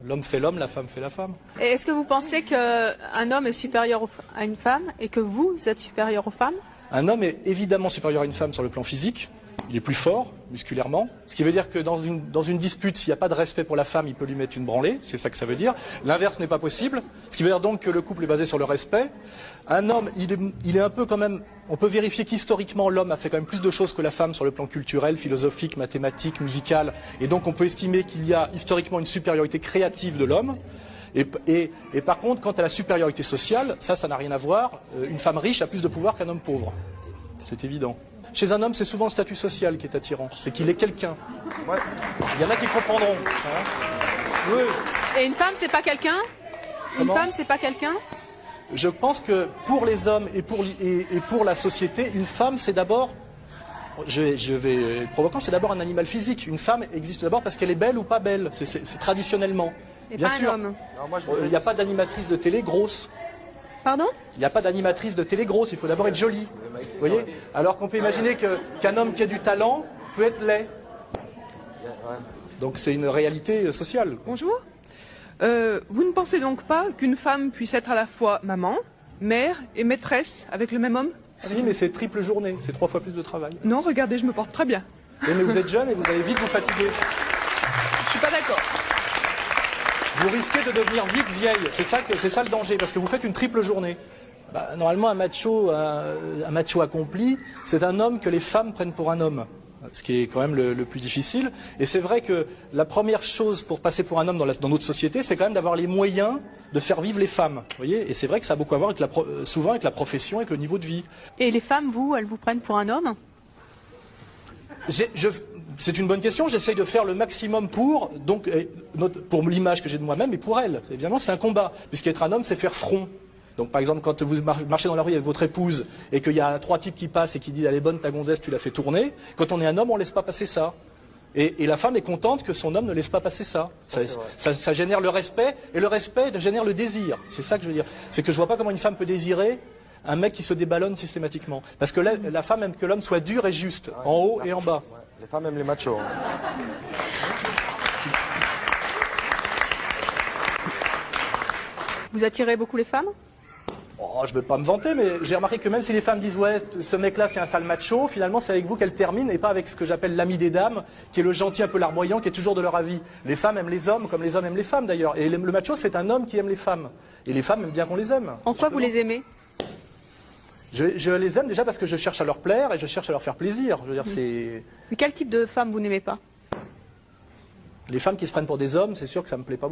L'homme fait l'homme, la femme fait la femme. Et est-ce que vous pensez qu'un homme est supérieur à une femme et que vous êtes supérieur aux femmes? Un homme est évidemment supérieur à une femme sur le plan physique. Il est plus fort, musculairement. Ce qui veut dire que dans une dispute, s'il n'y a pas de respect pour la femme, il peut lui mettre une branlée. C'est ça que ça veut dire. L'inverse n'est pas possible. Ce qui veut dire donc que le couple est basé sur le respect. Un homme, il est un peu quand même... On peut vérifier qu'historiquement, l'homme a fait quand même plus de choses que la femme sur le plan culturel, philosophique, mathématique, musical. Et donc on peut estimer qu'il y a historiquement une supériorité créative de l'homme. Et par contre, quant à la supériorité sociale, ça n'a rien à voir. Une femme riche a plus de pouvoir qu'un homme pauvre. C'est évident. Chez un homme, c'est souvent le statut social qui est attirant. C'est qu'il est quelqu'un. Ouais. Il y en a qui comprendront. Hein, oui. Et une femme, c'est pas quelqu'un? Une femme, c'est pas quelqu'un? Je pense que pour les hommes et pour la société, une femme, c'est d'abord... Je vais être provocant, c'est d'abord un animal physique. Une femme existe d'abord parce qu'elle est belle ou pas belle. C'est traditionnellement. Et bien pas sûr. un homme. Il n'y a pas d'animatrice de télé grosse. Pardon? Il n'y a pas d'animatrice de télé grosse, il faut d'abord être joli. Vous voyez? Alors qu'on peut imaginer qu'un homme qui a du talent peut être laid. Donc c'est une réalité sociale. Bonjour. Vous ne pensez donc pas qu'une femme puisse être à la fois maman, mère et maîtresse avec le même homme? Si, mais c'est triple journée, c'est 3 fois plus de travail. Non, regardez, je me porte très bien. Oui, mais vous êtes jeune et vous allez vite vous fatiguer. Je suis pas d'accord. Vous risquez de devenir vite vieille, c'est ça le danger, parce que vous faites une triple journée. Normalement, un macho accompli, c'est un homme que les femmes prennent pour un homme, ce qui est quand même le plus difficile. Et c'est vrai que la première chose pour passer pour un homme dans notre société, c'est quand même d'avoir les moyens de faire vivre les femmes. Vous voyez? Et c'est vrai que ça a beaucoup à voir avec souvent avec la profession, avec le niveau de vie. Et les femmes, elles vous prennent pour un homme? C'est une bonne question, j'essaye de faire le maximum pour l'image que j'ai de moi-même et pour elle. Évidemment, c'est un combat, puisqu'être un homme, c'est faire front. Donc par exemple, quand vous marchez dans la rue avec votre épouse et qu'il y a 3 types qui passent et qui disent « Elle est bonne ta gonzesse, tu la fais tourner », quand on est un homme, on ne laisse pas passer ça. Et la femme est contente que son homme ne laisse pas passer ça. Ça génère le respect, et le respect génère le désir. C'est ça que je veux dire. C'est que je vois pas comment une femme peut désirer un mec qui se déballonne systématiquement. Parce que la femme aime que l'homme soit dur et juste, en haut et en bas. Ouais. Les femmes aiment les machos. Vous attirez beaucoup les femmes? Oh, je ne veux pas me vanter, mais j'ai remarqué que même si les femmes disent « Ouais, ce mec-là, c'est un sale macho », finalement, c'est avec vous qu'elles terminent et pas avec ce que j'appelle l'ami des dames, qui est le gentil un peu larmoyant, qui est toujours de leur avis. Les femmes aiment les hommes, comme les hommes aiment les femmes d'ailleurs. Et le macho, c'est un homme qui aime les femmes. Et les femmes aiment bien qu'on les aime. En quoi vous les aimez? Je les aime déjà parce que je cherche à leur plaire et je cherche à leur faire plaisir. Je veux dire, c'est... Mais quel type de femme vous n'aimez pas? Les femmes qui se prennent pour des hommes, c'est sûr que ça me plaît pas beaucoup.